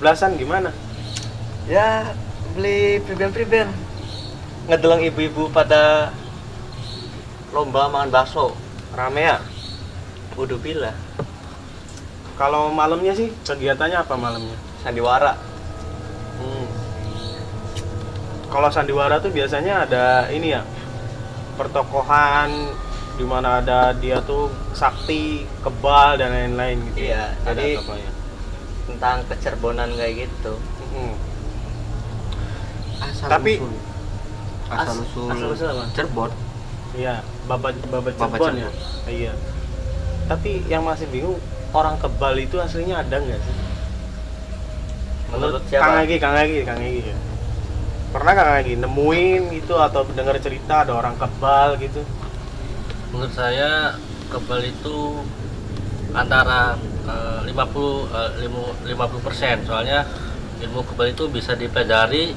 12-an gimana? Ya beli priben ngedeleng ibu-ibu pada lomba makan bakso Rame ya? Udupila Kalau malamnya sih kegiatannya apa malamnya? sandiwara. Kalau sandiwara tuh biasanya ada ini ya, pertokohan di mana ada dia tuh sakti, kebal dan lain-lain gitu. Iya, Ada jadi apa ya? tentang kecerbonan kayak gitu. Tapi asal usul apa? Cirebon. iya, babat Babat Cirebon ya. Cirebon. Iya. Tapi yang masih bingung, orang kebal itu aslinya ada nggak sih? Menurut Kang siapa? Egi ya. Pernah nggak Kang Egi nemuin gitu atau dengar cerita ada orang kebal gitu? Menurut saya kebal itu antara 50% soalnya ilmu kebal itu bisa dipelajari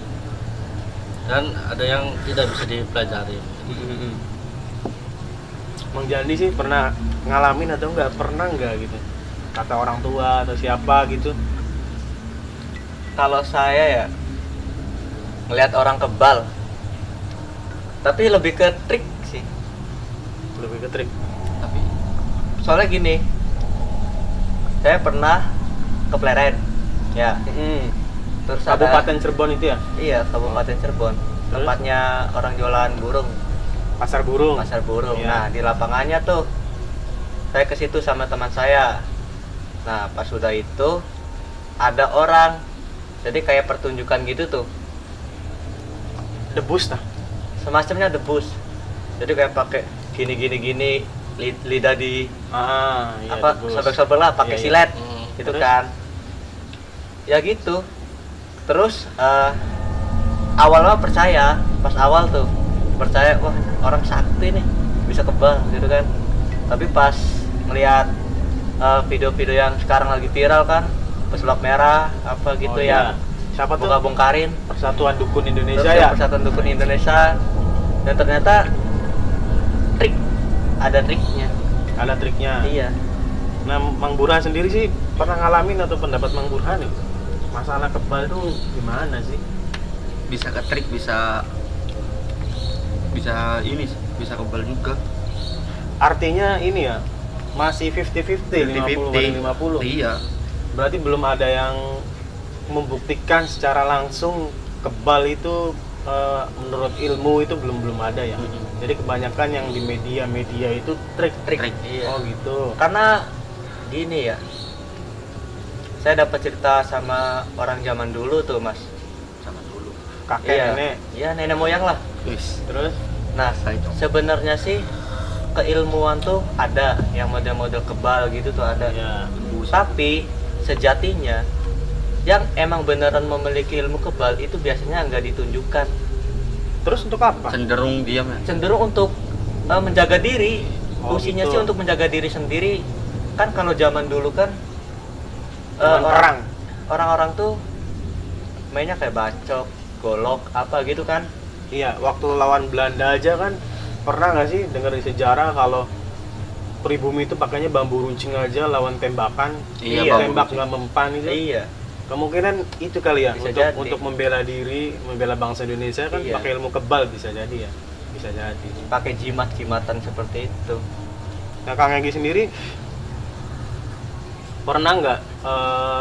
dan ada yang tidak bisa dipelajari. Mang Jandi sih pernah ngalamin atau pernah nggak gitu? Kata orang tua atau siapa gitu? Kalau saya ya ngelihat orang kebal, tapi lebih ke trik sih. Lebih ke trik. Tapi Soalnya gini, saya pernah ke Pleret, ya. Terus ada, Kabupaten Cirebon itu ya? iya Kabupaten Cirebon, tempatnya orang jualan burung, Pasar burung. pasar burung. Iya. Nah di lapangannya tuh, saya ke situ sama teman saya. Nah pas sudah itu ada orang, jadi kayak pertunjukan gitu tuh, Debus tah. semacamnya debus. Jadi kayak pakai gini, lidah di Iya, apa debus. sobek-sobek lah, pakai Iya, iya. silet, gitu Terus? kan. Ya gitu. Terus awalnya percaya, pas awal tuh percaya, wah orang sakti nih bisa kebal gitu kan. Tapi pas ngeliat video-video yang sekarang lagi viral kan, pesulap merah apa gitu iya. ya, Siapa tuh? bongkar-bongkarin Persatuan Dukun Indonesia terus ya? Persatuan Dukun Indonesia, dan ternyata ada triknya. Ada triknya. Iya. Nah, Mang Burhan sendiri sih pernah ngalamin atau pendapat Mang Burhan nih? Masalah kebal itu gimana sih? bisa ke trik, bisa ini sih, bisa kebal juga. Artinya ini ya, masih 50-50, 50-50. Iya. Berarti belum ada yang membuktikan secara langsung kebal itu menurut ilmu itu belum ada ya. Jadi kebanyakan yang di media itu trik. Iya. Oh gitu. Karena gini ya, saya dapat cerita sama orang zaman dulu tuh mas. Sama dulu. Kakek Iya. nenek. Iya, nenek moyang lah. Wis. Terus Nah Saya dong. sebenarnya sih keilmuan tuh ada, yang model-model kebal gitu tuh ada. ya, Tapi sejatinya yang emang beneran memiliki ilmu kebal itu biasanya nggak ditunjukkan. terus untuk apa? Cenderung diam ya. Cenderung untuk menjaga diri. Oh, Fungsinya gitu. sih untuk menjaga diri sendiri. Kan kalau zaman dulu kan Zaman perang. orang-orang tuh mainnya kayak bacok, golok, apa gitu kan. Iya, waktu lawan Belanda aja kan pernah nggak sih dengar di sejarah kalau pribumi itu pakainya bambu runcing aja lawan tembakan. Iya, bambu Tembak runcing. nggak mempan itu. Iya. Kemungkinan itu kali ya Bisa untuk jadi. untuk membela diri, membela bangsa Indonesia kan Iya. pakai ilmu kebal bisa jadi ya. Bisa jadi. Pakai jimat-jimatan seperti itu. Nah, Kang Egi sendiri pernah nggak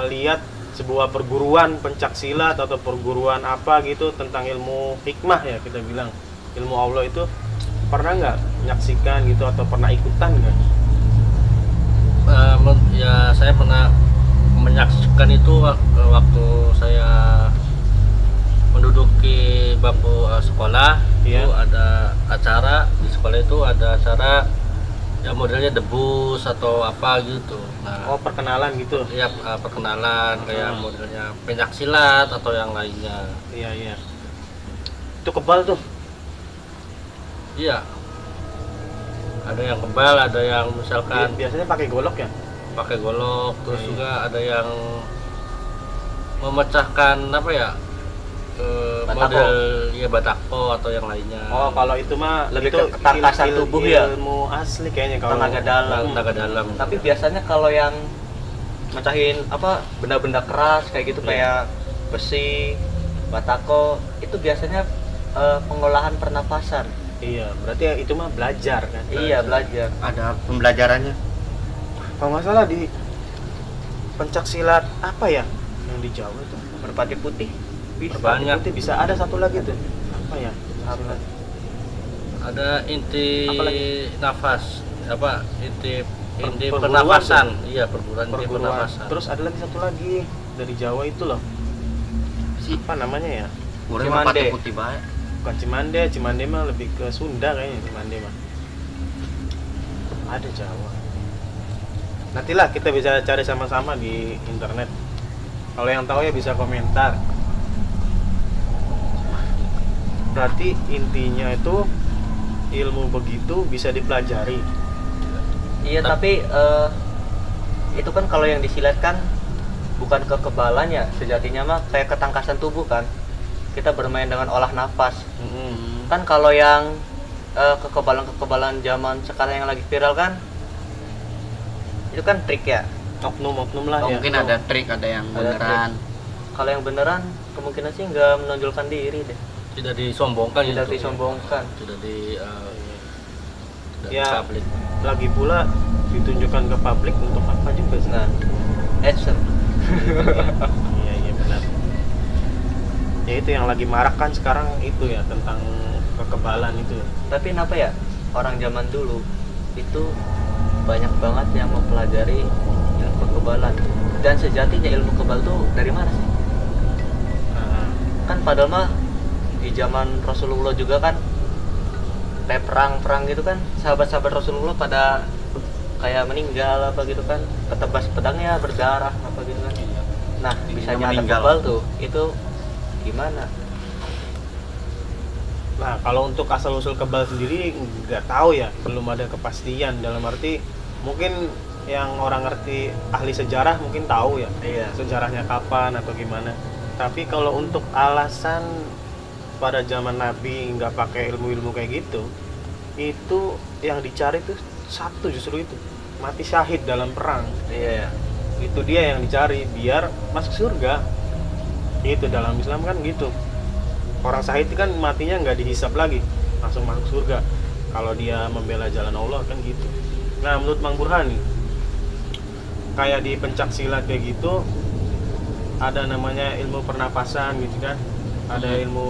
lihat sebuah perguruan pencak silat atau perguruan apa gitu tentang ilmu hikmah ya kita bilang, ilmu Allah itu pernah nggak menyaksikan gitu atau pernah ikutan nggak? Ya saya pernah menyaksikan itu waktu saya menduduki bangku sekolah. Iya. Itu ada acara di sekolah, itu ada acara ya modelnya debus atau apa gitu. Nah, Oh, perkenalan gitu. ya perkenalan kayak modelnya pencaksilat atau yang lainnya. Iya, iya. Itu kebal tuh. Iya. Ada yang kebal, ada yang misalkan Biasanya pakai golok ya? pakai golok, terus Iya. juga ada yang memecahkan apa ya, Batako. model ya batako atau yang lainnya. Oh, kalau itu mah Lebih itu ke ketangkasan tubuh ya? ilmu asli kayaknya kalau Tenaga dalam. Tenaga dalam. Tapi biasanya kalau yang mecahin apa benda-benda keras kayak gitu kayak besi, batako itu biasanya pengolahan pernapasan. Iya, berarti ya itu mah belajar kan? Iya, belajar. Ada pembelajarannya. Kalau nggak salah di pencak silat apa ya yang di Jawa itu? Merpati putih. Bisa, Banyak. itu bisa ada satu lagi tuh. Apa ya? Apa? Ada inti Apa lagi? nafas, apa inti Perguruan pernafasan. Iya, perguruan inti Perguruan. pernafasan. Terus ada lagi satu lagi dari Jawa itu loh. Apa namanya ya? Urip Cimande. merpati putih bae. Bukan Cimande, Cimande mah lebih ke Sunda kayaknya Cimande mah. Ada Jawa. Nantilah kita bisa cari sama-sama di internet. Kalau yang tahu ya bisa komentar. Berarti intinya itu ilmu begitu bisa dipelajari. Iya, tapi itu kan kalau yang disilat kan bukan kekebalan ya, sejatinya mah kayak ketangkasan tubuh kan. Kita bermain dengan olah nafas. Kan kalau yang kekebalan-kekebalan zaman sekarang yang lagi viral kan itu kan trik ya. Oknum-oknum lah Oh, ya. mungkin ada trik, ada yang Ada beneran. Kalau yang beneran kemungkinan sih nggak menonjolkan diri deh. Tidak disombongkan Tidak itu. disombongkan. Tidak di tidak Ya. di publik. Lagi pula ditunjukkan ke publik untuk apa juga sih? Nah, action. Iya iya benar. Ya itu yang lagi marak kan sekarang itu ya tentang kekebalan itu. Tapi kenapa ya orang zaman dulu itu banyak banget yang mempelajari ilmu kekebalan, dan sejatinya ilmu kebal tuh dari mana sih? Nah, Kan padahal mah di zaman Rasulullah juga kan kayak perang-perang gitu kan, sahabat-sahabat Rasulullah pada kayak meninggal apa gitu kan, ketebas pedangnya berdarah apa gitu kan. Nah, bisa Intinya nyata meninggal. kebal tuh itu gimana? nah kalau untuk asal usul kebal sendiri nggak tahu ya, belum ada kepastian. Dalam arti mungkin yang orang ngerti ahli sejarah mungkin tahu ya Iya. sejarahnya kapan atau gimana. Tapi kalau untuk alasan pada zaman Nabi nggak pakai ilmu-ilmu kayak gitu, itu yang dicari tuh satu justru itu mati syahid dalam perang. Iya. Itu dia yang dicari biar masuk surga. Itu dalam Islam kan gitu. Orang syahid kan matinya nggak dihisap lagi, langsung masuk surga. Kalau dia membela jalan Allah kan gitu. Nah menurut Mang Burhan nih, kayak di pencak silat kayak gitu, ada namanya ilmu pernapasan gitu kan, ada ilmu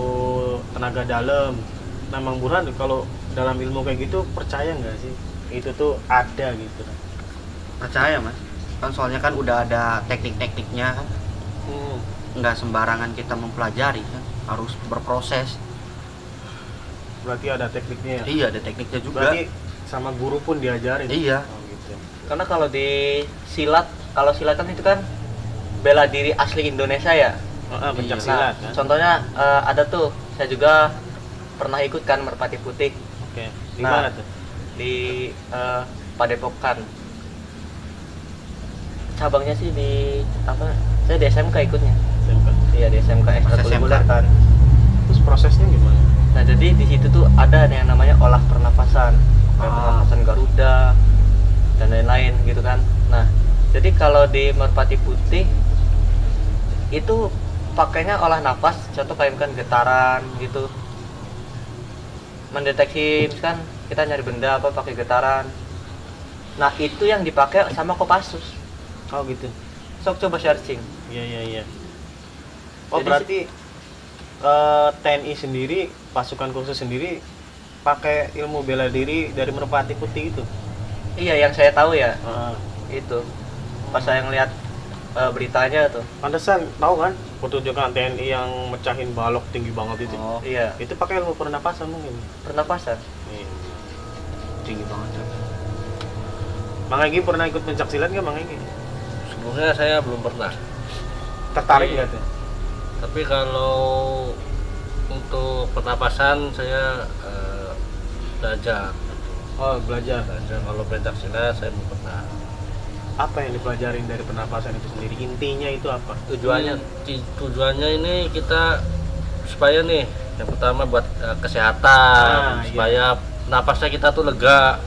tenaga dalam. Nah Mang Burhan kalau dalam ilmu kayak gitu percaya nggak sih itu tuh ada gitu? Percaya mas, kan soalnya kan udah ada teknik-tekniknya kan, nggak sembarangan kita mempelajari kan, harus berproses. Berarti ada tekniknya ya? Iya, ada tekniknya juga. Berarti sama guru pun diajarin? Iya. Oh, gitu. Karena kalau di silat, kalau silat kan itu kan bela diri asli Indonesia ya. Pencak Iya. silat Nah, kan? contohnya ada tuh, saya juga pernah ikut kan Merpati Putih Oke, di Nah. mana tuh? di Padepokan. Cabangnya sih di apa? Saya di SMK ikutnya. SMK. Iya, di SMK ekstrakurikuler SMK. kan. Terus prosesnya gimana? Nah, jadi di situ tuh ada yang namanya olah pernapasan, kayak pernapasan Garuda dan lain-lain gitu kan. Nah, jadi kalau di Merpati Putih itu pakainya olah nafas, contoh kayak misalkan getaran gitu. Mendeteksi misalkan kita nyari benda apa pakai getaran. Nah, itu yang dipakai sama Kopassus. Oh gitu. Sok coba searching. Iya. Oh Jadi berarti TNI sendiri, pasukan khusus sendiri pakai ilmu bela diri dari Merpati Putih itu? Iya, yang saya tahu ya Heeh. itu. Pas saya ngeliat beritanya tuh. Pantesan tahu kan pertunjukan TNI yang mecahin balok tinggi banget itu? Oh, Iya, Itu pakai ilmu pernapasan mungkin. pernapasan. Iya. tinggi banget. Mang Egi pernah ikut pencak silat nggak Mang Egi? Sebelumnya saya belum pernah. Tertarik Iya. nggak tuh? Tapi kalau untuk pernapasan saya belajar. Oh belajar. Kalau pencak silat saya belum pernah. Apa yang dipelajarin dari pernapasan itu sendiri? Intinya itu apa? Tujuannya Tujuannya ini kita supaya nih yang pertama buat kesehatan, Iya. supaya napasnya kita tuh lega,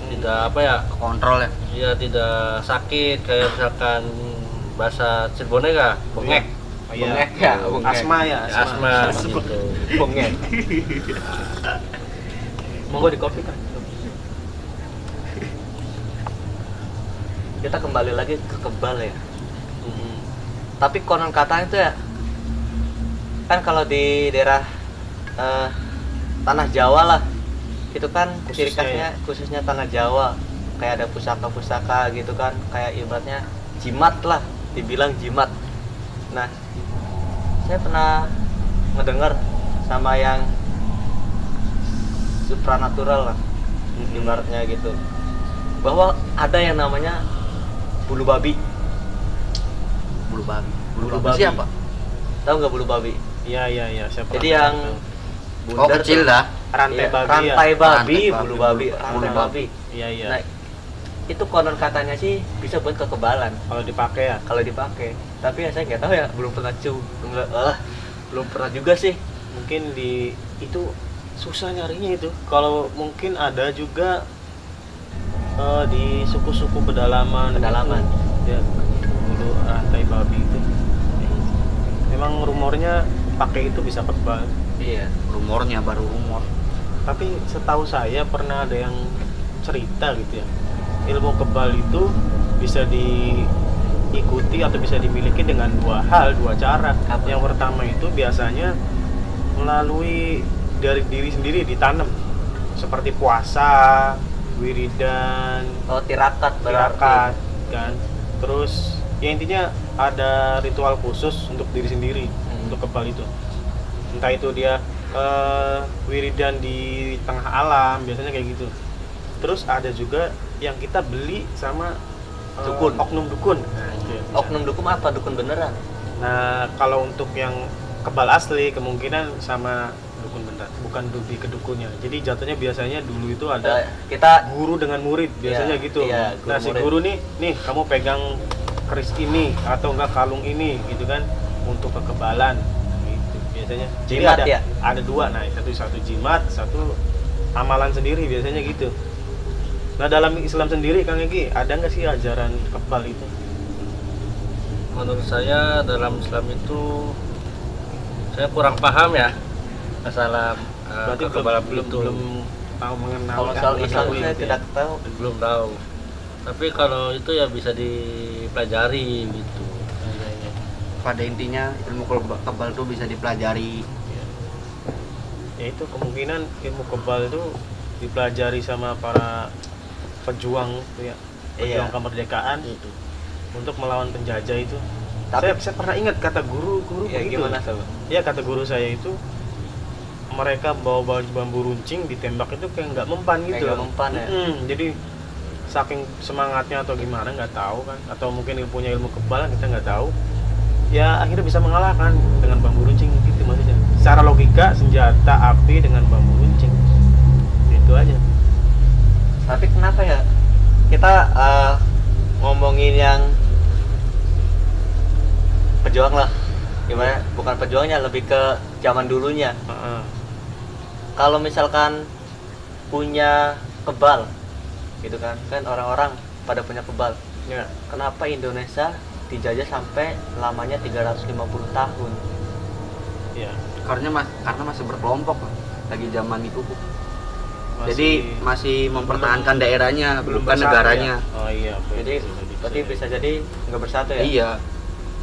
tidak apa ya, Kontrol ya. ya tidak sakit kayak misalkan bahasa Cirebonnya kah? Bongek. Oh, iya. Bongek ya, bongek. Asma ya, Asma gitu. Bongek. Monggo di kopi kan. Kita kembali lagi ke kebal ya. Tapi konon katanya itu ya, kan kalau di daerah tanah Jawa lah, itu kan ciri Khususnya khasnya khususnya tanah Jawa, kayak ada pusaka-pusaka gitu kan, kayak ibaratnya jimat lah, dibilang jimat. Nah, saya pernah ngedengar sama yang supranatural lah, ibaratnya gitu, bahwa ada yang namanya bulu babi. Bulu babi. Bulu babi. Siapa? Tahu nggak bulu babi? Iya, siapa? Jadi yang Oh, bundar kecil tuh. dah. rantai Iya, babi rantai ya. babi, Rantai bulu babi, babi, bulu rantai babi. babi. Iya. Nah, itu konon katanya sih bisa buat kekebalan Kalau dipakai ya. kalau dipakai. Tapi ya saya nggak tahu ya, belum pernah belum pernah juga sih. Mungkin di itu susah nyarinya itu. Kalau mungkin ada juga di suku-suku pedalaman. Pedalaman. Gitu. Ya, dulu rantai babi itu. Memang rumornya pakai itu bisa kebal. Iya. Rumornya baru rumor. Tapi setahu saya pernah ada yang cerita gitu ya. Ilmu kebal itu bisa diikuti atau bisa dimiliki dengan dua cara. Apa? Yang pertama itu biasanya melalui dari diri sendiri ditanam, seperti puasa, wiridan, Oh, tirakat berarti. tirakat, kan. Terus ya intinya ada ritual khusus untuk diri sendiri untuk kebal itu. Entah itu dia wiridan di tengah alam, biasanya kayak gitu. Terus ada juga yang kita beli sama Dukun. oknum dukun. Nah, itu ya, bisa. Oknum dukun apa? Dukun beneran? Nah, kalau untuk yang kebal asli kemungkinan sama dukun beneran, bukan lebih ke dukunnya. Jadi jatuhnya biasanya dulu itu ada Kita guru dengan murid, biasanya Iya, gitu. iya, Nah, si guru-murid. guru nih kamu pegang keris ini atau enggak kalung ini gitu kan untuk kekebalan gitu biasanya. Jadi Jimat ada ya? ada dua. Nah, satu jimat, satu amalan sendiri biasanya gitu. Nah, dalam Islam sendiri Kang Egi, ada nggak sih ajaran kebal itu? Menurut saya dalam Islam itu saya kurang paham ya masalah Berarti kekebalan belum itu. tahu mengenal. kalau soal Islam mengetahui saya gitu ya. tidak tahu. Belum tahu. Tapi kalau itu ya bisa dipelajari gitu. Iya. Pada intinya ilmu kebal itu bisa dipelajari. Ya itu kemungkinan ilmu kebal itu dipelajari sama para pejuang itu ya, pejuang Iya. kemerdekaan Itu. untuk melawan penjajah itu. Tapi Saya pernah ingat kata guru ya begitu. gimana tuh? Ya kata guru saya itu mereka bawa bambu runcing ditembak itu kayak nggak mempan Kayak gitu. nggak mempan ya? Jadi saking semangatnya atau gimana nggak tahu kan, atau mungkin punya ilmu kebal kita nggak tahu. Ya akhirnya bisa mengalahkan dengan bambu runcing gitu maksudnya. Secara logika senjata api dengan bambu runcing. Itu aja. Tapi kenapa ya kita ngomongin yang pejuang lah, gimana? Bukan pejuangnya, lebih ke zaman dulunya. Heeh. Kalau misalkan punya kebal, gitu kan orang-orang pada punya kebal. Ya. Kenapa Indonesia dijajah sampai lamanya 350 tahun? Ya. Karena masih berkelompok lah. Lagi zaman itu. Masih Jadi masih mempertahankan daerahnya, belum bukan bersatu negaranya. ya? Oh iya. Jadi berarti bisa jadi nggak bersatu ya? Iya.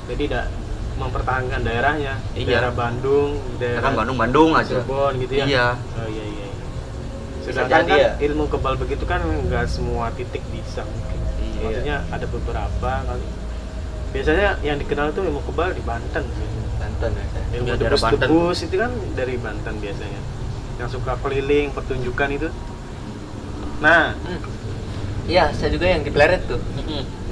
Jadi tidak mempertahankan daerahnya. Iya. Daerah Bandung, Ya daerah kan Bandung aja. Cirebon gitu ya. Iya. Oh iya. Bisa Sedangkan jadi kan ya? ilmu kebal begitu kan nggak semua titik bisa mungkin. Iya. Maksudnya ada beberapa kali. Biasanya yang dikenal itu ilmu kebal di Banten. Banten ya saya. Ilmu Ya, daerah Banten. debus itu kan dari Banten biasanya. Yang suka keliling pertunjukan itu. Nah, Iya, saya juga yang di Pleret tuh.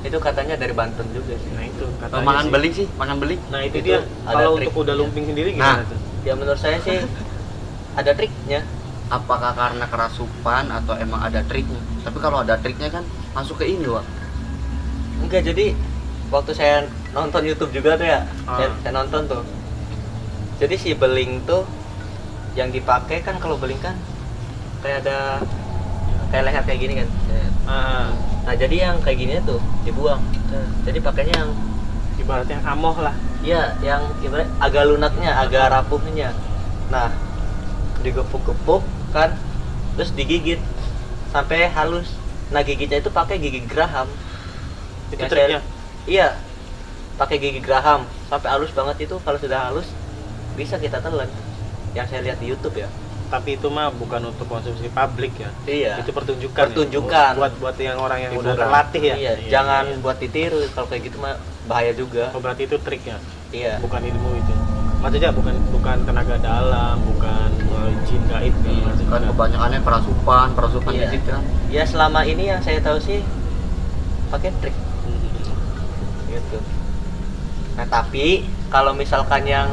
Itu katanya dari Banten juga sih. nah itu katanya Makan sih. beling sih, makan beling. Nah itu Itu dia. ada Kalau trik. untuk udah lumping sendiri gimana Nah. tuh? Ya menurut saya sih ada triknya. Apakah karena kerasupan atau emang ada triknya? Tapi kalau ada triknya kan masuk ke ini, Wak. Enggak, jadi waktu saya nonton YouTube juga tuh ya, Ah. saya nonton tuh. Jadi si beling tuh yang dipakai kan, kalau beling kan kayak ada kayak leher kayak gini kan. Ah, Nah jadi yang kayak gini tuh dibuang. Jadi pakainya yang ibaratnya amoh lah. Iya, yang ibarat agak lunaknya, agak rapuhnya. Nah, digepuk-gepuk kan, terus digigit sampai halus. Nah, gigitnya itu pakai gigi geraham. Itu Yang triknya. Iya, pakai gigi geraham sampai halus banget itu. Kalau sudah halus bisa kita telan. Yang saya lihat di YouTube ya. Tapi itu mah bukan untuk konsumsi publik ya. Iya. Itu pertunjukan. Pertunjukan. Ya? Buat yang orang yang udah Hiburan. terlatih ya. Iya, jangan buat ditiru. Kalau kayak gitu mah bahaya juga. Oh, berarti itu triknya. Iya. Bukan ilmu itu. Maksudnya bukan tenaga dalam, bukan jin gaib kan. Maksudnya Kan kebanyakannya kerasupan Iya. dikit kan. Ya selama ini yang saya tahu sih pakai trik gitu. Nah, tapi kalau misalkan yang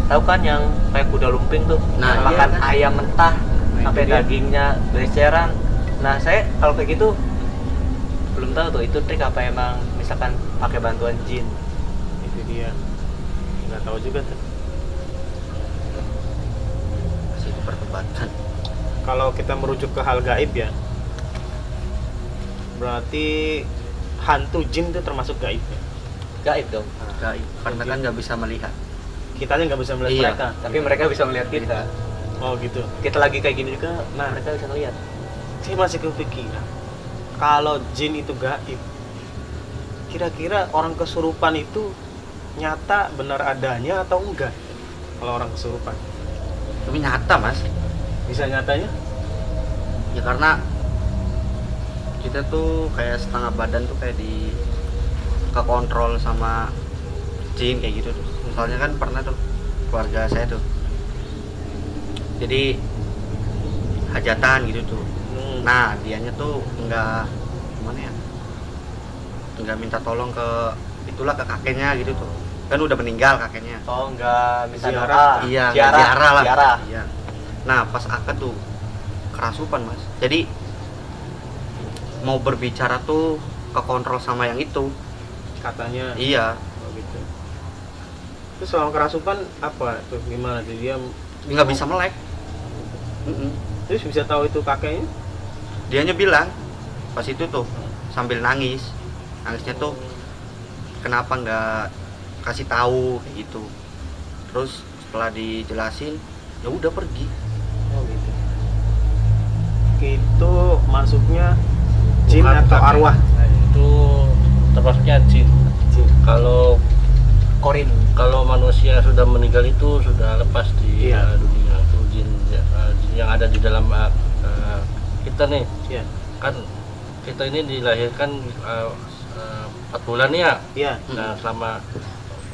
tahu kan yang kayak kuda lumping tuh, Nah, yang iya makan kan? ayam mentah Nah, sampai itu dia. dagingnya bereceran. Nah, saya kalau kayak gitu belum tahu tuh itu trik apa emang misalkan pakai bantuan jin. itu dia. Nggak tahu juga tuh. Masih diperdebatkan. Kalau kita merujuk ke hal gaib ya, berarti hantu jin itu termasuk gaib ya? Gaib dong. Gaib. Karena kan nggak bisa melihat. Kitanya nggak bisa melihat Iya. mereka. Tapi mereka bisa melihat kita. Oh gitu. Kita lagi kayak gini juga, Nah. mereka bisa melihat. Saya masih kepikiran kalau jin itu gaib, kira-kira orang kesurupan itu nyata benar adanya atau enggak? Kalau orang kesurupan Tapi nyata mas. bisa nyatanya? Ya karena kita tuh kayak setengah badan tuh kayak di kekontrol sama jin kayak gitu tuh. Soalnya kan pernah tuh keluarga saya tuh. Jadi hajatan gitu tuh. Nah, dianya tuh nggak gimana ya? Nggak minta tolong ke itulah ke kakeknya gitu tuh. Kan udah meninggal kakeknya. Oh, enggak bisa Ziarah. doa. Iya, ziarah, ziarah lah. ziarah. Iya. Nah, pas akad tuh kerasupan, Mas. Jadi mau berbicara tuh kekontrol sama yang itu. Katanya. Iya, Oh, gitu. Terus selama kerasupan apa tuh? Gimana tuh dia? nggak bisa melek. Mm-mm. Terus bisa tahu itu kakeknya? Dianya bilang pas itu tuh sambil nangis. Nangisnya tuh kenapa nggak kasih tahu kayak gitu. Terus setelah dijelasin, ya udah pergi. Oh gitu. Itu masuknya jin Bukan atau kakek. arwah? Nah, itu termasuknya jin. Jin. Kalau Korin. kalau manusia sudah meninggal itu sudah lepas di Iya. dunia itu jin, jin yang ada di dalam kita nih Iya. kan kita ini dilahirkan 4 bulan ya. Iya. Nah selama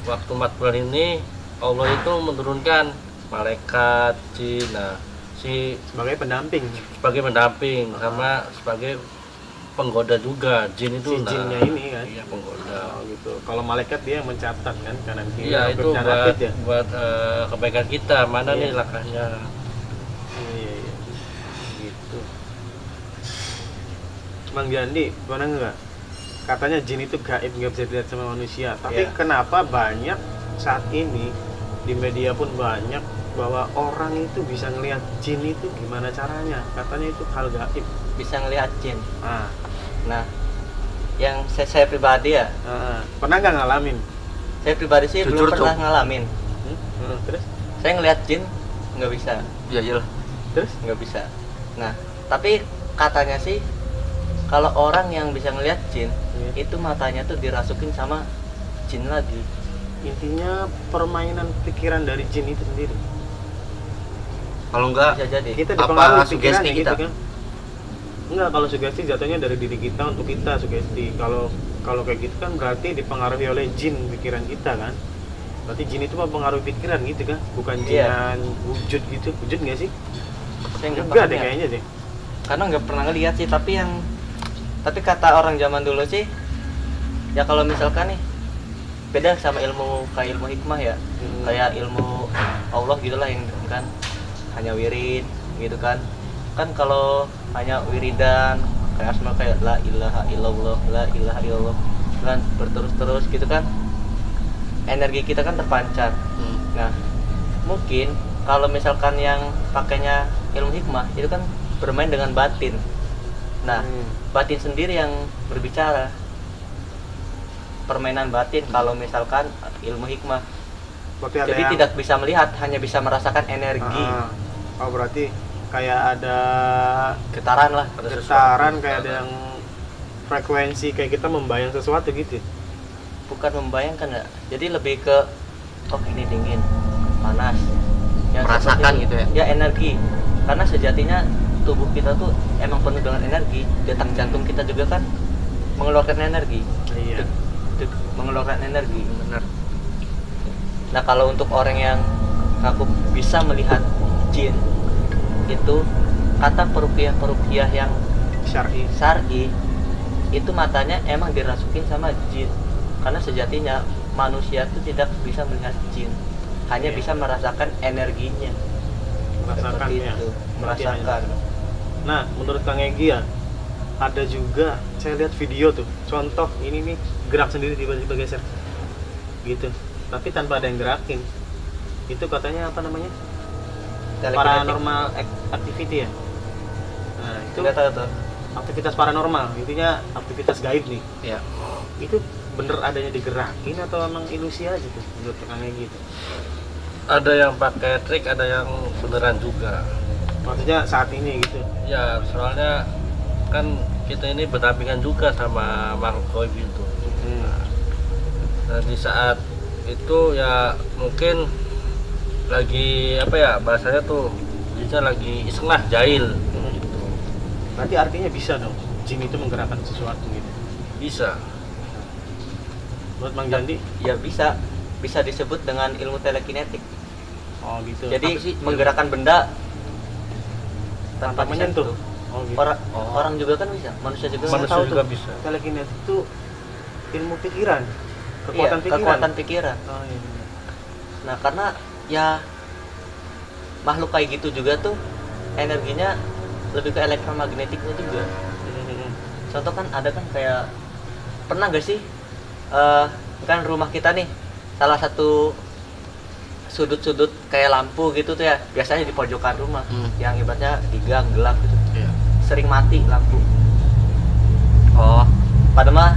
waktu 4 bulan ini Allah itu menurunkan malaikat jin, nah si Sebagai pendamping. sebagai pendamping sama sebagai penggoda juga jin itu. Si nah, jinnya ini kan. iya penggoda. Oh, gitu. Kalau malaikat dia yang mencatat kan kanan kiri. Iya Kalau itu kerjaan buat Hafid ya. kebaikan kita mana Iya. nih langkahnya. Iya, iya. Gitu. Bang Jandi, pernah nggak? Katanya jin itu gaib, nggak bisa dilihat sama manusia. Tapi Iya. kenapa banyak saat ini di media pun banyak bahwa orang itu bisa ngelihat jin itu gimana caranya? Katanya itu hal gaib. Bisa ngelihat jin. Ah, Nah, yang saya pribadi ya, pernah nggak ngalamin? saya pribadi sih Jujur, belum pernah Cuk. ngalamin. Terus? Saya ngelihat jin nggak bisa, Ya iyalah. Terus? nggak bisa. Nah, tapi katanya sih kalau orang yang bisa ngelihat jin Iya. itu matanya tuh dirasukin sama jin lagi. Intinya permainan pikiran dari jin itu sendiri. Kalau enggak Bisa jadi. Kita Apa dipengaruhi sugesti pikirannya kita? gitu kan? Enggak, kalau sugesti jatuhnya dari diri kita untuk kita sugesti. Kalau kayak gitu kan berarti dipengaruhi oleh jin pikiran kita kan? Berarti jin itu mempengaruhi pikiran gitu kan? Bukan Iya. jinan wujud gitu. Wujud nggak sih? Saya nggak Enggak pernah deh lihat. kayaknya deh. Karena nggak pernah ngelihat sih, tapi kata orang zaman dulu sih ya kalau misalkan nih beda sama ilmu kayak ilmu hikmah ya, kayak ilmu Allah gitulah yang kan hanya wirid gitu kan kalau hanya wiridan kayak asma kayak la ilaha illallah kan berterus-terus gitu kan energi kita kan terpancar. Nah mungkin kalau misalkan yang pakainya ilmu hikmah itu kan bermain dengan batin. Nah batin sendiri yang berbicara. permainan batin kalau misalkan ilmu hikmah. Berarti ada Jadi yang tidak bisa melihat, hanya bisa merasakan energi, oh berarti kayak ada getaran lah. Ada getaran, sesuatu, kayak ada yang frekuensi, kayak kita membayang sesuatu gitu. Bukan membayangkan ya. Jadi lebih ke oh ini dingin, panas. Yang Merasakan seperti- gitu ya? Ya energi. Karena sejatinya tubuh kita tuh emang penuh dengan energi. Detak jantung kita juga kan mengeluarkan energi. Iya. Mengeluarkan energi. Bener. Nah kalau untuk orang yang aku bisa melihat jin, itu kata perukiah yang Syar'i. syar'i itu matanya emang dirasukin sama jin, karena sejatinya manusia itu tidak bisa melihat jin, hanya Iya. bisa merasakan energinya. Merasakan Seperti ya. itu, Berarti merasakan. Nah, menurut Kang Egi ya, ada juga saya lihat video tuh, contoh ini nih gerak sendiri tiba-tiba geser, gitu. Tapi tanpa ada yang gerakin. Itu katanya apa namanya? Telekinetik. Paranormal activity ya. Nah, itu Tidak tahu tuh. aktivitas paranormal, intinya aktivitas gaib nih. Ya. Itu bener adanya digerakin atau emang ilusi aja tuh menurut Kang Egi gitu? Ada yang pakai trik, ada yang beneran juga. Maksudnya saat ini gitu. Ya, soalnya kan kita ini berdampingan juga sama makhluk gaib itu. Nah, di saat itu ya mungkin lagi apa ya bahasanya tuh, kita lagi iseng lah, jahil. Berarti artinya bisa dong jin itu menggerakkan sesuatu gitu. Bisa. Menurut Mang Jandi? Ya bisa disebut dengan ilmu telekinetik. Oh gitu. Jadi Apa sih? menggerakkan benda tanpa Tanpa menyentuh. disentuh. Oh gitu. Orang juga kan bisa, manusia juga Saya Manusia tahu juga tuh, bisa. telekinetik itu ilmu pikiran, Iya, kekuatan pikiran. kekuatan pikiran. Oh iya. benar. Nah karena ya makhluk kayak gitu juga tuh energinya lebih ke elektromagnetiknya juga. Contoh kan ada kan kayak, pernah gak sih kan rumah kita nih salah satu sudut-sudut kayak lampu gitu tuh ya, biasanya di pojokan rumah yang ibaratnya di gang gelap gitu, Iya. sering mati lampu. Oh, Padahal mah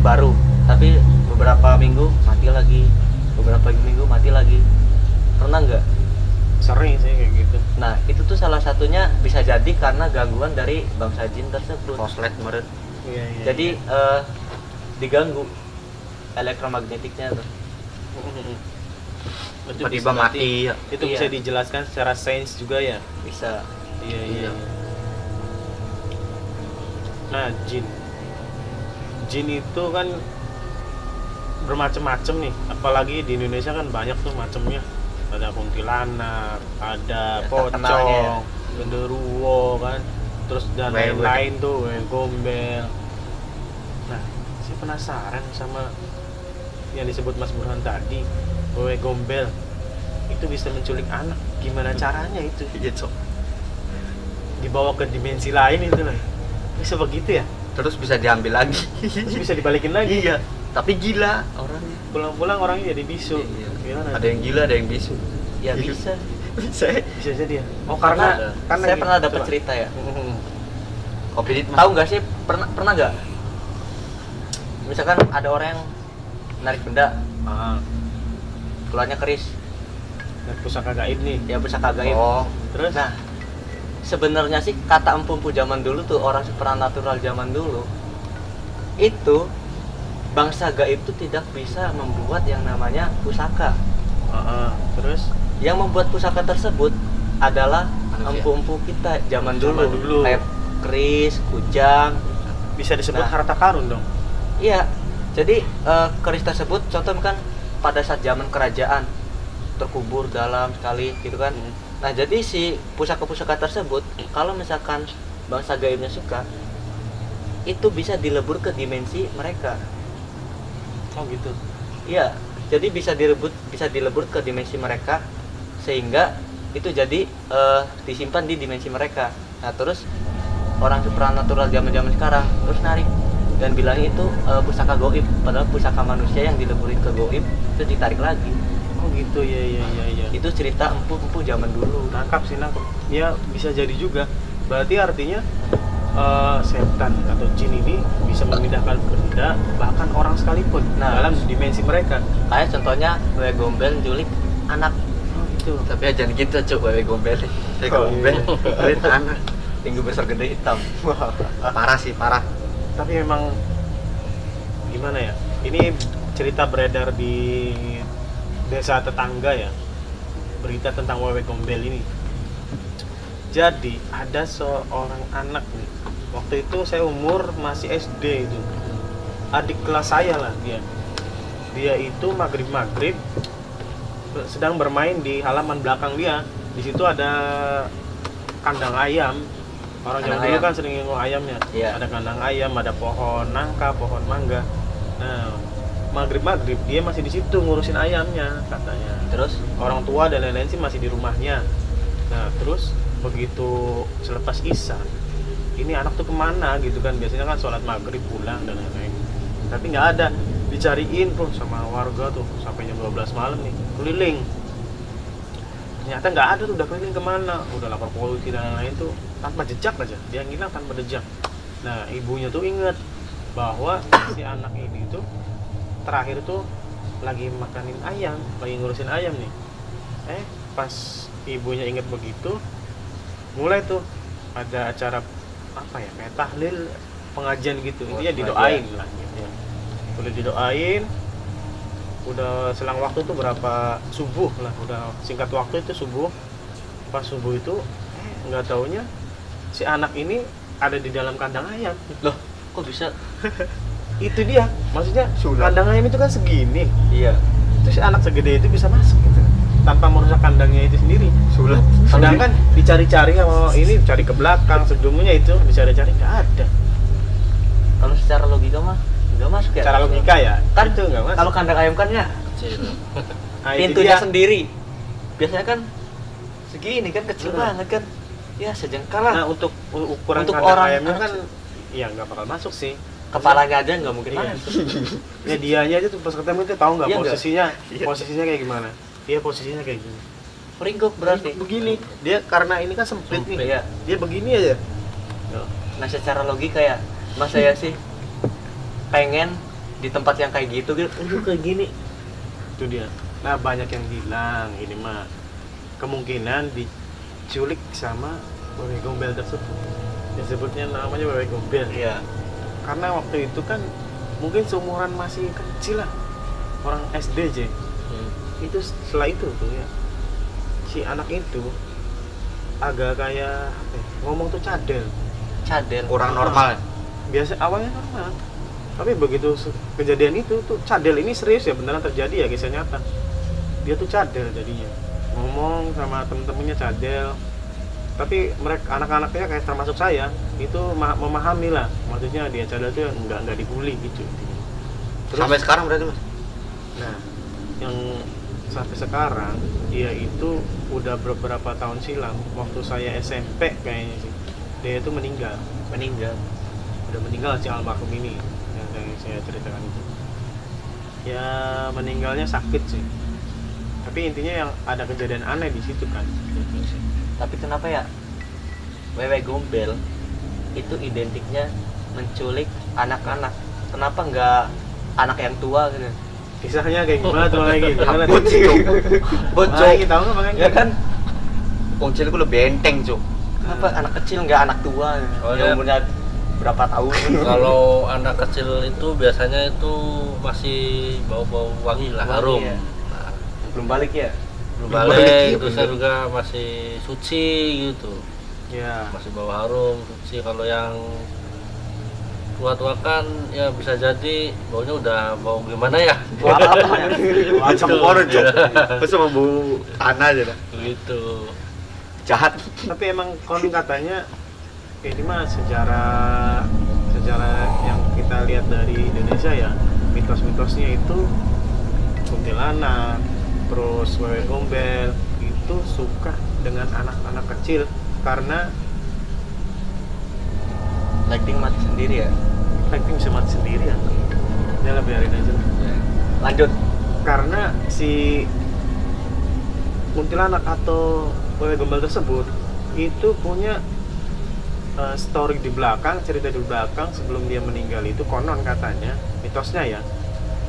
baru, tapi beberapa minggu mati lagi, beberapa minggu mati lagi. Pernah nggak? Sering sih kayak gitu. Nah itu tuh salah satunya bisa jadi karena gangguan dari bangsa jin tersebut. koslet meren. Iya iya. Jadi diganggu elektromagnetiknya tuh. Itu Tiba-tiba bisa berarti- mati ya. Itu Iya. bisa dijelaskan secara sains juga ya. Bisa. Iya Iya. Nah jin itu kan bermacam-macam nih. Apalagi di Indonesia kan banyak tuh macamnya. Ada kuntilanak, ada Ya, terkenalnya ya. pocong, genderuwo kan, terus dan Wewe. lain-lain tuh, wewe gombel. Nah, saya penasaran sama yang disebut Mas Burhan tadi, wewe gombel itu bisa menculik anak. Gimana caranya itu? Iya, Cok. Dibawa ke dimensi lain itu lah. Bisa begitu ya? Terus bisa diambil lagi. Terus bisa dibalikin lagi. Iya, tapi gila orangnya. Pulang-pulang orangnya jadi bisu. Iya. Gimana? Ada yang gila, ada yang bisu. Ya bisa. Bisa. Bisa jadi ya. Oh, karena Saya pernah dapat coba. cerita ya. Kopi dit Tahu nggak sih, pernah nggak? Misalkan ada orang yang narik benda, Ah, keluarnya keris, dan pusaka gaib nih. ya pusaka gaib. Oh, Terus Nah, sebenarnya sih kata empu-empu zaman dulu tuh, orang supranatural zaman dulu, itu bangsa gaib itu tidak bisa membuat yang namanya pusaka. terus Yang membuat pusaka tersebut adalah Manusia. empu-empu kita zaman Zaman dulu. dulu. Kayak keris, kujang. bisa disebut Nah. harta karun dong. Iya. Jadi keris tersebut contoh kan pada saat zaman kerajaan terkubur dalam sekali gitu kan. Nah, jadi si pusaka-pusaka tersebut kalau misalkan bangsa gaibnya suka, itu bisa dilebur ke dimensi mereka. Oh gitu. Iya, jadi bisa dilebur ke dimensi mereka sehingga itu jadi disimpan di dimensi mereka. Nah, terus orang supranatural zaman-zaman sekarang terus narik dan bilang itu pusaka goib, padahal pusaka manusia yang dileburin ke goib itu ditarik lagi. Oh gitu ya ya ya ya. Itu cerita empu-empu zaman dulu. Nangkap sih nangkap. Ya bisa jadi juga. Berarti artinya setan atau jin ini bisa memindahkan benda bahkan orang sekalipun Nah. dalam dimensi mereka. Kayak contohnya wewe gombel culik anak. Oh, itu. Tapi aja gitu cuk, wewe gombel. Saya Oh, gombel iya. beli anak. Tinggi besar gede hitam. Parah sih, parah. Tapi memang gimana ya? Ini cerita beredar di desa tetangga ya. Berita tentang wewe gombel ini. Jadi ada seorang anak nih. Waktu itu saya umur masih SD itu. Adik kelas saya lah dia. Dia itu maghrib sedang bermain di halaman belakang dia. Di situ ada kandang ayam. Orang Kandang zaman dulu ayam. kan sering nengok ayamnya. Iya. Ada kandang ayam, ada pohon nangka, pohon mangga. Nah, maghrib dia masih di situ ngurusin ayamnya katanya. Terus Orang tua dan lain-lain sih masih di rumahnya. Nah, terus begitu selepas isya, ini anak tuh kemana gitu kan? Biasanya kan sholat maghrib pulang dan lain-lain. Tapi nggak ada, dicariin tuh sama warga tuh sampai jam 12 malam nih, keliling. Ternyata nggak ada tuh, udah keliling kemana? Udah lapor polisi dan lain-lain tuh tanpa jejak aja, dia ngilang tanpa jejak. Nah, ibunya tuh inget bahwa si anak ini tuh terakhir tuh lagi makanin ayam, lagi ngurusin ayam nih. Pas ibunya inget begitu, mulai tuh ada acara apa ya, kayak tahlil, pengajian gitu. Intinya didoain lah gitu ya. Udah didoain, udah selang waktu tuh berapa subuh lah, udah singkat waktu itu subuh. Pas subuh itu nggak taunya si anak ini ada di dalam kandang ayam. loh, kok bisa? Itu dia, maksudnya Sulap. kandang ayam itu kan segini, Iya. terus anak segede itu bisa masuk gitu tanpa merusak kandangnya itu sendiri. Sulap. Sedangkan dicari-cari sama ini, cari ke belakang sebelumnya itu dicari-cari nggak ada. Kalau secara logika mah nggak masuk ya. Cara logika ya Kan itu nggak masuk. kalau kandang ayam kan ya Kecil. Nah, itu pintunya dia. sendiri. Biasanya kan segini kan kecil Nah. banget kan. Ya sejengkal lah. Nah, untuk ukuran Untuk kandang orang ayamnya anak kan ya nggak bakal masuk sih. Kepalanya aja nggak mungkin Iya. masuk. Ya dianya aja tuh pas ketemu itu tahu nggak Iya nggak? posisinya, Iya. posisinya kayak gimana? Dia posisinya kayak gini. Meringkuk berarti. Begini. Dia karena ini kan sempit nih. Iya. Dia begini aja. Nah secara logika ya, mas saya sih pengen di tempat yang kayak gitu gitu, kayak gini. Itu dia. Nah, banyak yang bilang ini mah kemungkinan diculik sama wewe gombel tersebut. Disebutnya namanya wewe gombel. Iya. Karena waktu itu kan mungkin seumuran masih kecil lah, orang SD aja. Itu setelah itu tuh ya, si anak itu agak kayak apa ya, ngomong tuh cadel. Cadel. Kurang normal. Biasa awalnya normal, tapi begitu kejadian itu tuh cadel ini serius ya, beneran terjadi ya, kisah nyata. Dia tuh cadel jadinya, ngomong sama temen-temennya cadel. Tapi mereka anak-anaknya kayak termasuk saya itu memahami lah, maksudnya dia cadel tuh nggak dibully gitu. Terus, Sampai sekarang berarti, Mas? nah, yang sampai sekarang dia itu udah beberapa tahun silam, waktu saya SMP kayaknya sih, dia itu meninggal. Udah meninggal si almarhum ini yang saya ceritakan itu. Ya meninggalnya sakit sih. Tapi intinya yang ada kejadian aneh di situ kan. Tapi kenapa ya wewe gombel itu identiknya menculik anak-anak? Kenapa nggak anak yang tua gitu? Kisahnya kayak gimana tuh lagi? Gimana? Bocok. Kita tahu nggak makanya? Ya kan? Kuncil gue lebih enteng, Cuk. Kenapa anak kecil nggak anak tua? Oh, Yang ya. umurnya berapa tahun? Kalau anak kecil itu biasanya itu masih bau-bau wangi lah, Wangi, harum. ya. Nah, Belum balik ya? belum Belum balik, balik, terus bener. juga masih suci gitu, Ya. masih bau harum, suci. Kalau yang tua-tua kan ya bisa jadi baunya udah bau gimana ya? Wah, apa? Macam Gitu. orang, Cuk. Iya. Terus sama bau tanah aja dah. Gitu. Jahat. Tapi emang konon katanya ini mah sejarah yang kita lihat dari Indonesia ya, mitos-mitosnya itu kuntilanak, terus wewe gombel itu suka dengan anak-anak kecil karena Lighting mati sendiri ya? lighting bisa mati sendiri ya. Ya lah biarin aja lah. Lanjut. Karena si kuntilanak atau wewe gombel tersebut itu punya story di belakang, cerita di belakang sebelum dia meninggal itu konon katanya, mitosnya ya,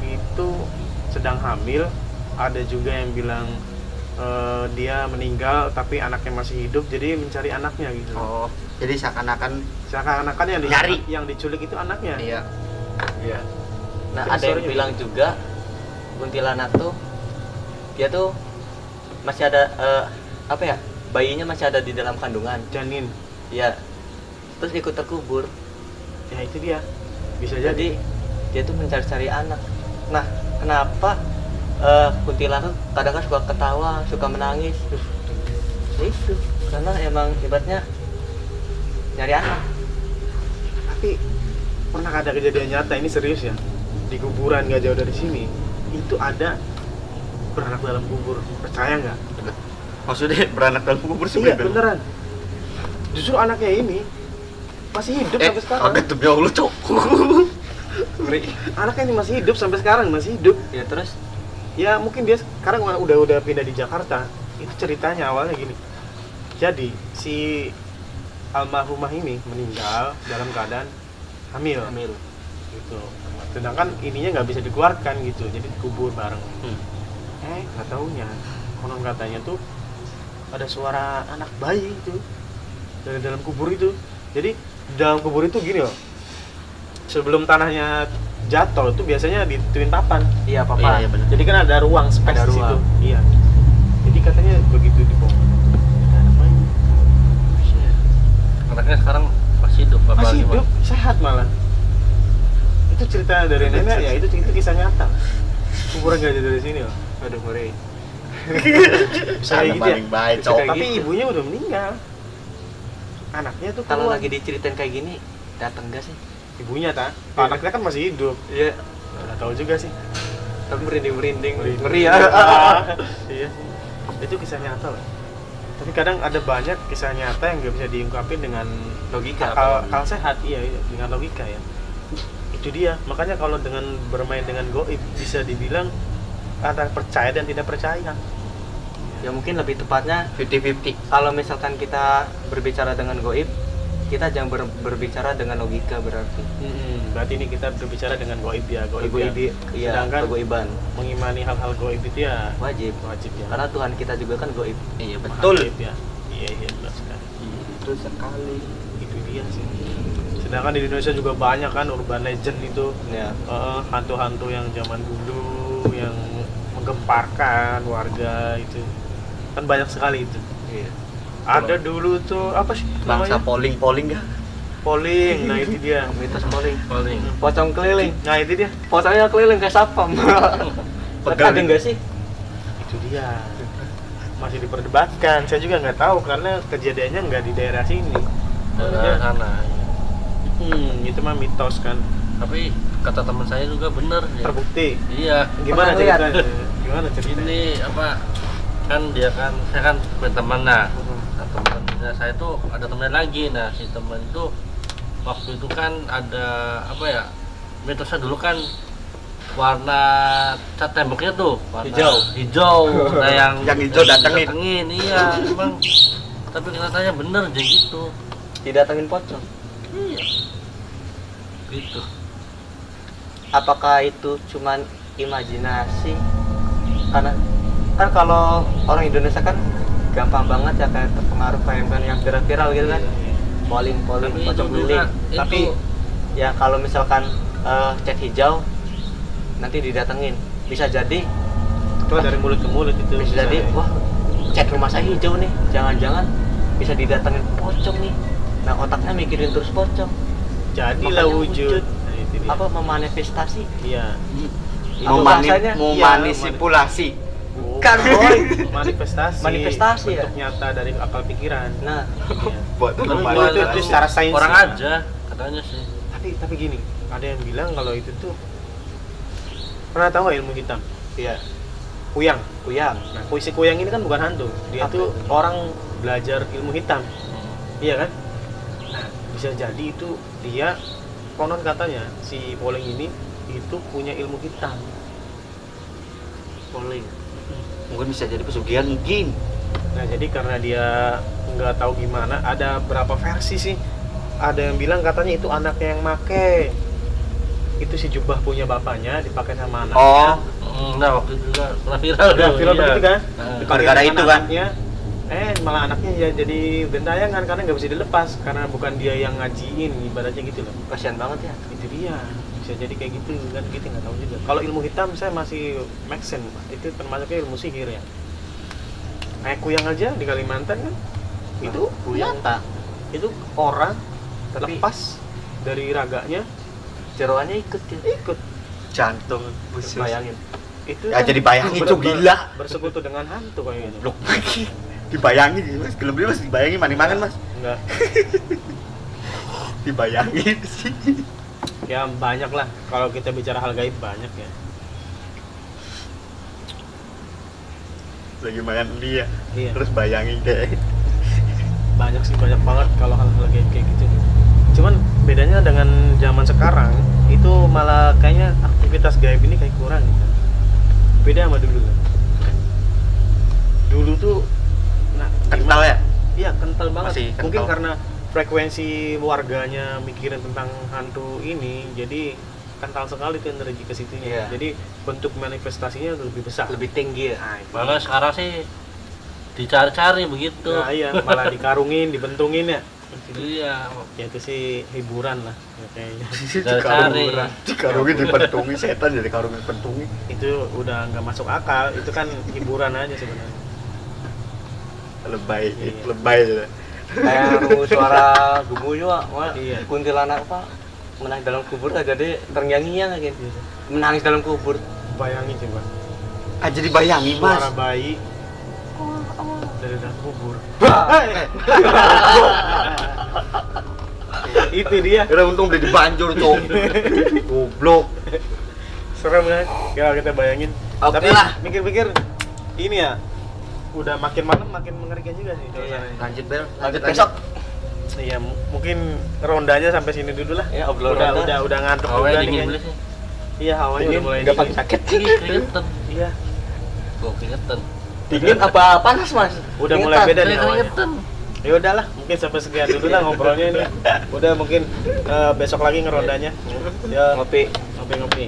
itu sedang hamil. Ada juga yang bilang dia meninggal tapi anaknya masih hidup, jadi mencari anaknya gitu. Oh, jadi seakan-akan Seakan-akan Nyari. yang diculik itu anaknya. iya. Iya. Nah, Itu ada yang story-nya. bilang juga kuntilanak tuh dia tuh masih ada apa ya? Bayinya masih ada di dalam kandungan. Janin. Iya. Terus ikut terkubur. Ya itu dia. Bisa jadi. Jadi dia tuh mencari-cari anak. Nah, kenapa kuntilanak kadang kan suka ketawa, suka menangis? Itu karena emang hebatnya nyari anak. Tapi pernah ada kejadian nyata, ini serius ya, di kuburan gak jauh dari sini itu ada beranak dalam kubur. Percaya nggak? Maksudnya beranak dalam kubur sih Iya beneran. Justru anaknya ini masih hidup sampai sekarang. Kaget demi Allah, Cok. Anaknya ini masih hidup sampai sekarang, masih hidup. Ya terus Ya mungkin dia sekarang udah pindah di Jakarta. Itu ceritanya awalnya gini. Jadi si almarhumah ini meninggal dalam keadaan hamil. Gitu. Sedangkan ininya nggak bisa dikeluarkan gitu, jadi dikubur bareng. Nggak taunya, konon katanya tuh ada suara anak bayi itu dari dalam kubur itu. Jadi di dalam kubur itu gini loh, sebelum tanahnya jatuh itu biasanya dituin papan. iya papa. Iya, benar. Jadi kan ada ruang space Ada di situ. ruang. Iya. Jadi katanya begitu dibongkar. ada anak bayi. Anaknya sekarang masih hidup apa Masih gimana? hidup, sehat malah. Itu cerita dari nenek ya, itu kisah nyata. Kuburan gak jauh dari sini loh. Aduh, ngeri. Bisa kayak gitu ya? Paling baik, Bisa Cok. kayak Tapi ibunya udah meninggal. Anaknya tuh Kalau keluar. lagi diceritain kayak gini, datang gak sih? Ibunya tak? Iya. Anaknya kan masih hidup. Iya. Nggak tahu juga sih. Tapi merinding-merinding. Ngeri. Ngeri ya. Iya. Itu kisah nyata loh. Tapi kadang ada banyak kisah nyata yang gak bisa diungkapin dengan Logika. akal sehat, iya, dengan logika ya. Itu dia. Makanya kalau dengan bermain dengan goib bisa dibilang antara percaya dan tidak percaya. Ya mungkin lebih tepatnya 50-50. kalau misalkan kita berbicara dengan goib, kita jangan berbicara dengan logika berarti. Berarti ini kita berbicara dengan goib ya, goib ya. Iya, Sedangkan kegoiban mengimani hal-hal goib itu ya wajib. wajib ya. Karena Tuhan kita juga kan goib. Iya, Maha betul. goib ya. Iya, benar sekali. Betul sekali. Itu dia sih. Sedangkan di Indonesia juga banyak kan urban legend itu. Ya. Hantu-hantu yang zaman dulu yang menggemparkan warga itu. Kan banyak sekali itu. Iya. Ada dulu tuh apa sih Bangsa namanya? polling dah. Polling. Nah itu dia. Mitos polling. Paling Pocong keliling. Nah itu dia. Pocongnya keliling kayak sapam. Pegang. Ada nggak sih? Itu dia. Masih diperdebatkan. Saya juga nggak tahu karena kejadiannya nggak di daerah sini. dari sana. Itu mah mitos kan. Tapi kata teman saya juga bener ya. Terbukti. Iya. Gimana Pernah lihat? ceritanya? Gimana ceritanya? Ini apa? Kan dia kan saya kan punya teman nah. Nah, temennya saya tuh ada temen lagi. Nah, si temen itu waktu itu kan ada apa ya? Mitosnya dulu kan warna cat temboknya tuh warna hijau. Nah, Yang hijau datengin. iya, emang tapi katanya bener aja gitu. Didatengin pocong. Iya. Gitu. Apakah itu cuman imajinasi? Karena kan kalau orang Indonesia kan gampang banget ya kayak terpengaruh film-film yang viral gitu kan. Polling Tapi itu pocong juga keliling. itu Tapi ya kalau misalkan cat hijau nanti didatengin, bisa jadi Itu dari mulut ke mulut itu. bisa jadi wah cat rumah saya hijau nih, jangan-jangan bisa didatengin pocong nih. Nah otaknya mikirin terus pocong, Jadilah makanya wujud. Nah, itu dia. apa memanifestasi. Iya. Apa bahasanya? Memanipulasi. Bukan boy. Manifestasi. Manifestasi ya? Bentuk nyata dari akal pikiran. Nah Iya. Buat tapi Kembali buat itu secara sains orang ya. aja katanya sih. Tapi gini, ada yang bilang kalau itu tuh pernah tahu nggak ilmu hitam? iya Kuyang. kuyang. Nah, puisi kuyang ini kan bukan hantu. Dia Apa tuh itu? orang belajar ilmu hitam. Iya kan? Nah, bisa jadi itu dia konon katanya si Poleng ini itu punya ilmu hitam. Polling. Mungkin bisa jadi pesugihan mungkin. Nah, jadi karena dia nggak tahu gimana, ada berapa versi sih ada yang bilang katanya itu anaknya yang make. Itu si jubah punya bapaknya dipakai sama anaknya. Oh, Nah waktu itu juga pernah viral Udah tuh, viral iya. begitu kan? Nah, Dipakai Gara-gara sama itu kan? anaknya. Malah anaknya ya jadi gentayangan karena nggak bisa dilepas karena bukan dia yang ngajiin, ibaratnya gitu loh. Kasihan banget ya. Itu dia, bisa jadi kayak gitu kan, kita nggak tahu juga. Kalau ilmu hitam saya masih make sense, Pak. Itu termasuknya ilmu sihir ya. Kayak kuyang aja di Kalimantan kan, itu kuyang, Nyata. itu orang Tapi- lepas dari raganya Jeroannya ikut ya. ikut. jantung khusus. Bayangin. Itu Ya, jadi bayangin, Cuk, gila. bersekutu dengan hantu kayak gitu. Blok lagi. Dibayangin sih, Mas. Gelem dia Mas dibayangin mani-mangan, Mas. Enggak, Dibayangin sih. ya banyak lah. Kalau kita bicara hal gaib banyak ya. Lagi makan dia. Iya. Terus bayangin deh. Banyak sih, banyak banget kalau hal-hal kayak gitu. Cuman bedanya dengan zaman sekarang itu malah kayaknya aktivitas gaib ini kayak kurang gitu. Beda sama dulu kan. Dulu tuh Kental ya? Iya, kental banget. Masih kental. Mungkin karena frekuensi warganya mikirin tentang hantu ini, jadi kental sekali tuh energi ke situnya. Iya. Jadi bentuk manifestasinya lebih besar. Lebih tinggi ya. Nah, itu. Malah sekarang sih dicari-cari begitu. Nah, iya, malah dikarungin, dibentungin ya. Iya. Ya itu sih hiburan lah ya, kayaknya. Cari. Dikarungin dipentungi setan jadi karungin pentungi. Itu udah nggak masuk akal, itu kan hiburan aja sebenarnya. Lebay, Iya. lebay aja. Kayak suara gugu juga, wah, Iya. kuntilanak apa menangis dalam kubur aja deh terngiang-ngiang kayak gitu. Menangis dalam kubur. Bayangin coba, Ah, jadi bayangin, Mas. suara bayi dari dalam kubur. Itu dia. Udah untung udah dibanjur, Cok. Goblok. Serem kan? Ya kita bayangin. Oke Tapi lah. mikir-mikir ini ya, udah makin malam makin mengerikan juga sih suasananya. Lanjut, Bel. Lanjut besok. Iya, mungkin rondanya sampai sini dulu lah. Ya, obrolan ronda. udah ngantuk juga Awalnya nih dingin kan. dulu sih. Iya, hawanya udah mulai Udah dingin. pakai jaket. Ini keringetan. Iya, Gua keringetan. Dingin apa panas, Mas? udah mulai beda nih Saya hawanya. keringetan. Ya udahlah, mungkin sampai sekian dulu lah ngobrolnya ini. Udah mungkin besok lagi ngerondanya. Ya, Ngopi. ngopi-ngopi.